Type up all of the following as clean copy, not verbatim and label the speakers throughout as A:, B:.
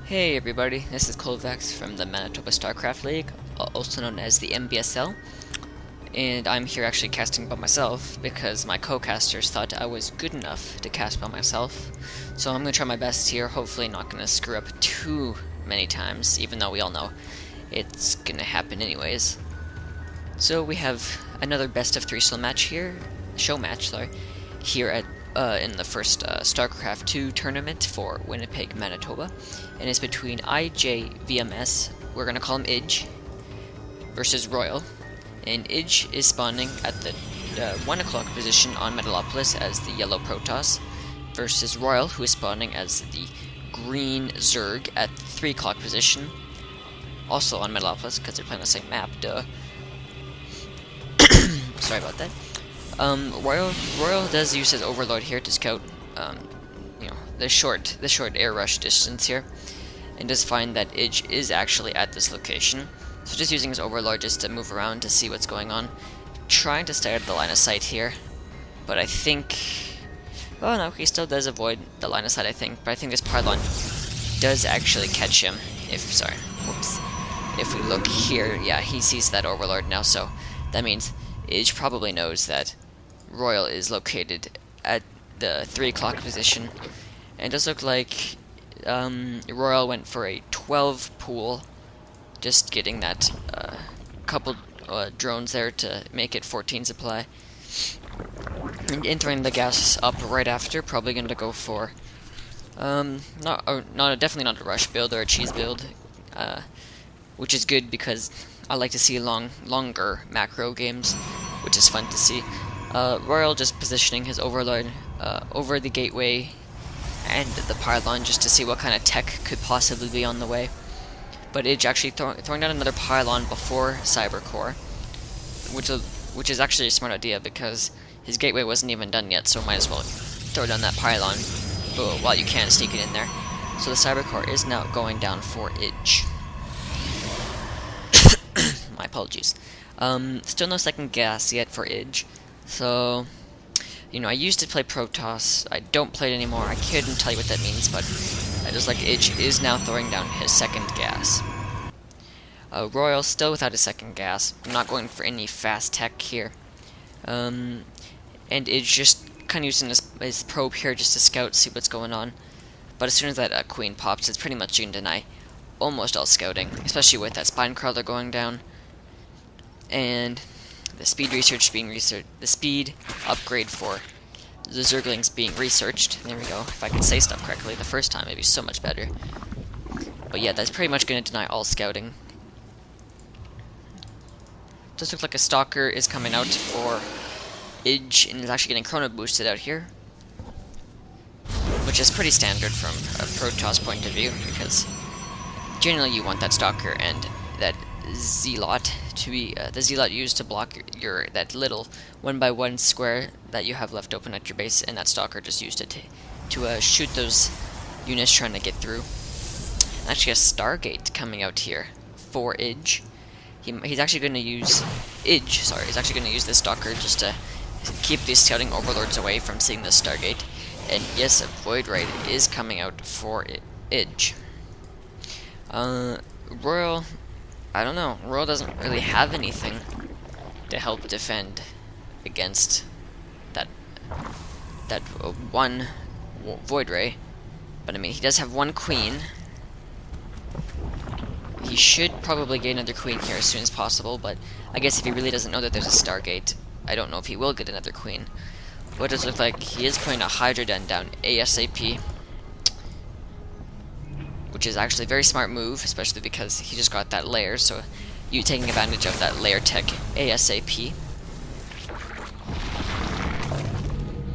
A: Hey everybody, this is Kovacs from the Manitoba StarCraft League, also known as the MBSL, and I'm here actually casting by myself because my co-casters thought I was good enough to cast by myself. So I'm going to try my best here, hopefully not going to screw up too many times, even though we all know it's going to happen anyways. So we have another best of 3 show match, here at in the first StarCraft 2 tournament for Winnipeg, Manitoba, and it's between IJVMS, we're gonna call him IJ, versus Royal, and IJ is spawning at the 1 o'clock position on Metalopolis as the yellow Protoss, versus Royal, who is spawning as the green Zerg at the 3 o'clock position, also on Metalopolis, because they're playing the same map, duh. Sorry about that. Royal does use his Overlord here to scout, the short air rush distance here, and does find that IJ is actually at this location. So just using his Overlord just to move around to see what's going on, trying to stay out of the line of sight here. But I think, oh no, he still does avoid the line of sight, I think. But I think this pylon does actually catch him. If we look here, yeah, he sees that Overlord now, so that means IJ probably knows that Royal is located at the 3 o'clock position, and it does look like Royal went for a 12 pool, just getting that couple drones there to make it 14 supply, and entering the gas up right after, probably going to go for definitely not a rush build or a cheese build, which is good because I like to see longer macro games, which is fun to see. Royal just positioning his Overlord over the gateway and the pylon just to see what kind of tech could possibly be on the way. But IJ actually throwing down another pylon before Cybercore, which is actually a smart idea because his gateway wasn't even done yet, so might as well throw down that pylon while you can sneak it in there. So the Cybercore is now going down for IJ. My apologies. Still no second gas yet for IJ. So, I used to play Protoss. I don't play it anymore. I couldn't tell you what that means, but I just like IJ is now throwing down his second gas. Royal still without his second gas. I'm not going for any fast tech here. And IJ just kind of using his probe here just to scout, see what's going on. But as soon as that queen pops, it's pretty much going to deny almost all scouting, especially with that spine crawler going down. And the speed research being researched, the speed upgrade for the Zerglings being researched. There we go. If I could say stuff correctly the first time, it'd be so much better. But yeah, that's pretty much going to deny all scouting. Does look like a Stalker is coming out for IJ, and is actually getting Chrono boosted out here, which is pretty standard from a Protoss point of view, because generally you want that Stalker and that Zealot to be the Zealot used to block that little 1x1 square that you have left open at your base, and that Stalker just used it to shoot those units trying to get through. Actually, a Stargate coming out here for IJ. He's actually going to use He's actually going to use this Stalker just to keep these scouting overlords away from seeing this Stargate. And yes, a Void Raid is coming out for IJ. Royal, I don't know. Royal doesn't really have anything to help defend against that one Void Ray. But I mean, he does have one queen. He should probably get another queen here as soon as possible, but I guess if he really doesn't know that there's a Stargate, I don't know if he will get another queen. But it does look like he is putting a Hydra Den down ASAP, which is actually a very smart move, especially because he just got that layer, so you taking advantage of that layer tech ASAP.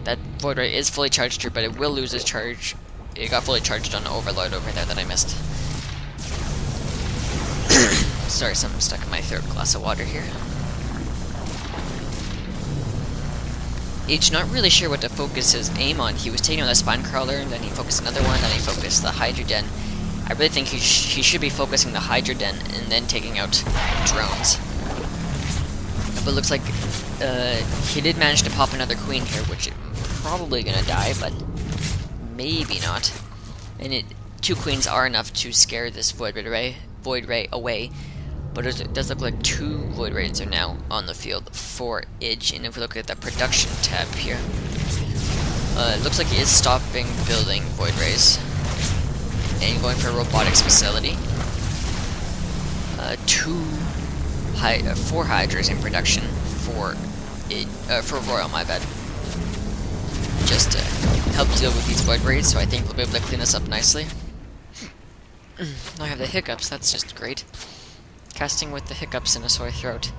A: That Void Ray is fully charged here, but it will lose its charge. It got fully charged on the Overlord over there that I missed. Sorry, something stuck in my third glass of water here. IJ not really sure what to focus his aim on. He was taking on the Spine Crawler, and then he focused another one, then he focused the Hydra Den. I really think he should be focusing the Hydra Den and then taking out drones. But it looks like he did manage to pop another queen here, which is probably gonna die, but maybe not. And 2 queens are enough to scare this void ray away, but it does look like 2 void rays are now on the field for Ij. And if we look at the production tab here, it looks like it is stopping building void rays and going for a robotics facility. 4 hydras in production for Royal, my bad, just to help deal with these void rays. So I think we'll be able to clean this up nicely. Now I have the hiccups. That's just great. Casting with the hiccups and a sore throat.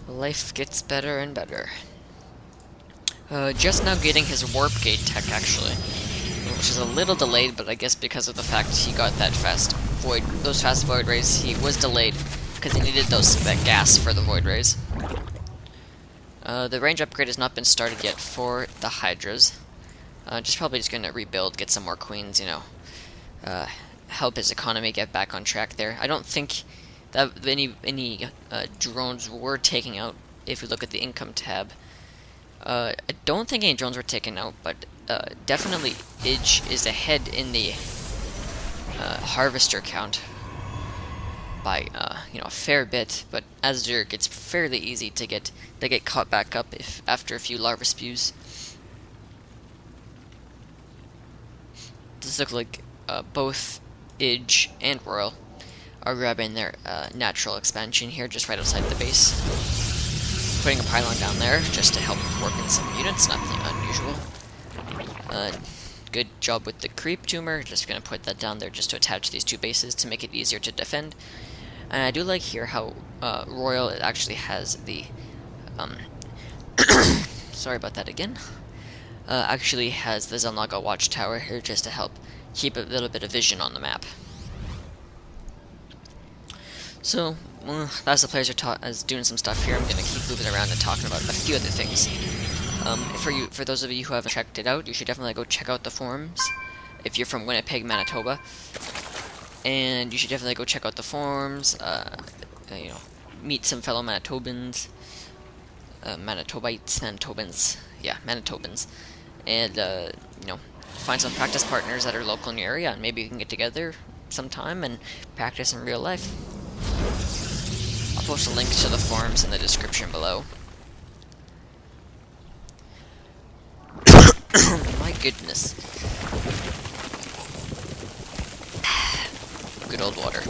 A: Life gets better and better. Just now getting his warp gate tech, actually, which is a little delayed, but I guess because of the fact he got those fast void rays, he was delayed because he needed that gas for the void rays. The range upgrade has not been started yet for the hydras. Probably just gonna rebuild, get some more queens, you know, help his economy get back on track there. I don't think that any drones were taken out. If we look at the income tab, I don't think any drones were taken out, but definitely Ij is ahead in the harvester count by a fair bit. But as Zerg, it's fairly easy to get caught back up after a few larva spews. Does look like both Ij and Royal are grabbing their natural expansion here, just right outside the base. Putting a pylon down there just to help work in some units, nothing unusual. Good job with the creep tumor, just gonna put that down there just to attach these 2 bases to make it easier to defend. And I do like here how Royal actually has the sorry about that again. Actually has the Zelnaga watchtower here just to help keep a little bit of vision on the map. So, as the players are doing some stuff here, I'm going to keep moving around and talking about a few other things. For those of you who haven't checked it out, you should definitely go check out the forums if you're from Winnipeg, Manitoba. And you should definitely go check out the forums, meet some fellow Manitobans, Manitobans, and, find some practice partners that are local in your area, and maybe you can get together sometime and practice in real life. I'll post a link to the forums in the description below. My goodness. Good old water.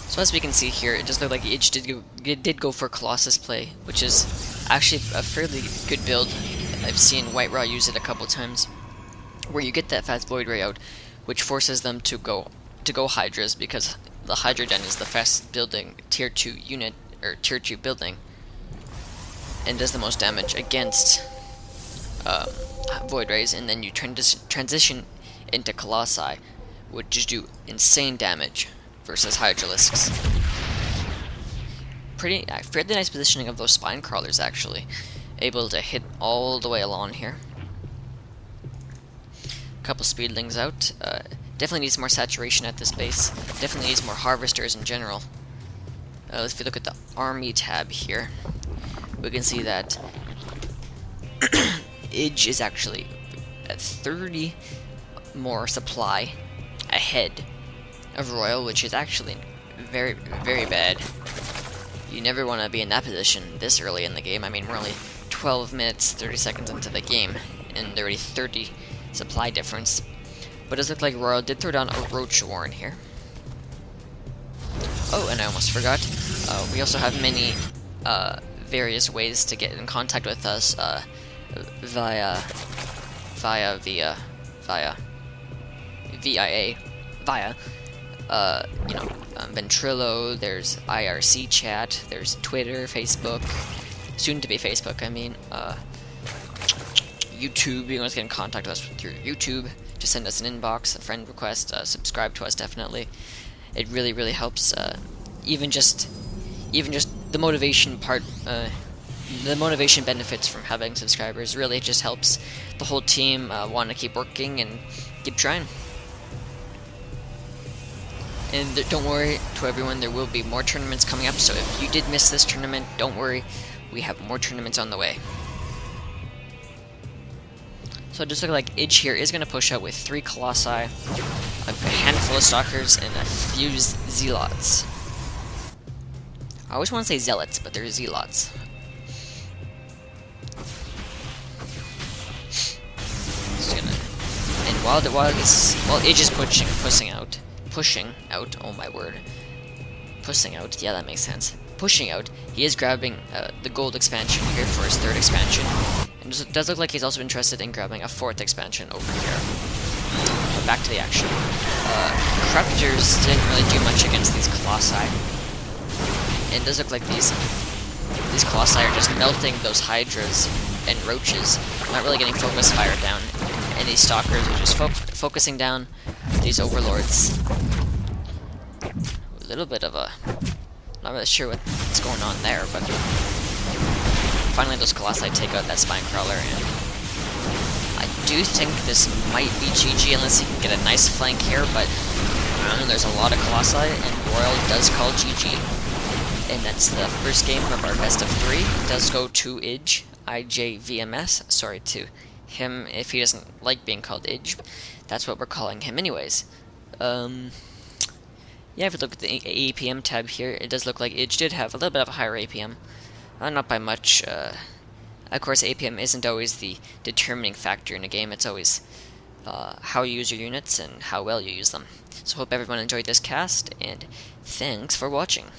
A: So as we can see here, it just looked like Ij did go for Colossus play, which is actually a fairly good build. I've seen White Raw use it a couple times, where you get that fast void ray out, which forces them to go Hydras, because the Hydra Den is the fastest building tier 2 unit, or tier 2 building, and does the most damage against void rays. And then you transition into Colossi, which just do insane damage versus Hydralisks. Fairly nice positioning of those spine crawlers, actually, able to hit all the way along here. Couple speedlings out. Definitely needs more saturation at this base. Definitely needs more harvesters in general. If you look at the army tab here, we can see that Ij is actually at 30 more supply ahead of Royal, which is actually very, very bad. You never want to be in that position this early in the game. I mean, we're only 12 minutes, 30 seconds into the game, and already 30 supply difference. But it does look like Royal did throw down a Roach Warren here. Oh, and I almost forgot. We also have many various ways to get in contact with us via Ventrilo, there's IRC chat, there's Twitter, Facebook, soon to be Facebook, I mean, YouTube. You can always get in contact with us through YouTube. Just send us an inbox, a friend request, subscribe to us definitely. It really, really helps. Even just the motivation part, the motivation benefits from having subscribers. Really, it just helps the whole team want to keep working and keep trying. And don't worry, to everyone, there will be more tournaments coming up. So if you did miss this tournament, don't worry, we have more tournaments on the way. So it just looks like Idge here is going to push out with 3 Colossi, a handful of Stalkers, and a few Zealots. I always want to say Zealots, but they're Zealots. And while Idge is pushing out, oh my word, yeah, that makes sense. Pushing out, he is grabbing the gold expansion here for his 3rd expansion. And it does look like he's also interested in grabbing a 4th expansion over here. But back to the action. Corruptors didn't really do much against these Colossi. And it does look like these Colossi are just melting those Hydras and Roaches, not really getting focus fire down. And these Stalkers are just focusing down these Overlords. A little bit of a... not really sure what's going on there, but... finally those Colossi take out that Spine Crawler, and... I do think this might be GG unless he can get a nice flank here, but... I don't know, there's a lot of Colossi, and Royal does call GG. And that's the first game of our best of 3. It does go to Idge, IJVMS, sorry to him if he doesn't like being called Idge. That's what we're calling him anyways. Yeah, if you look at the APM tab here, it does look like Idge did have a little bit of a higher APM. Not by much. Of course, APM isn't always the determining factor in a game. It's always how you use your units and how well you use them. So hope everyone enjoyed this cast, and thanks for watching.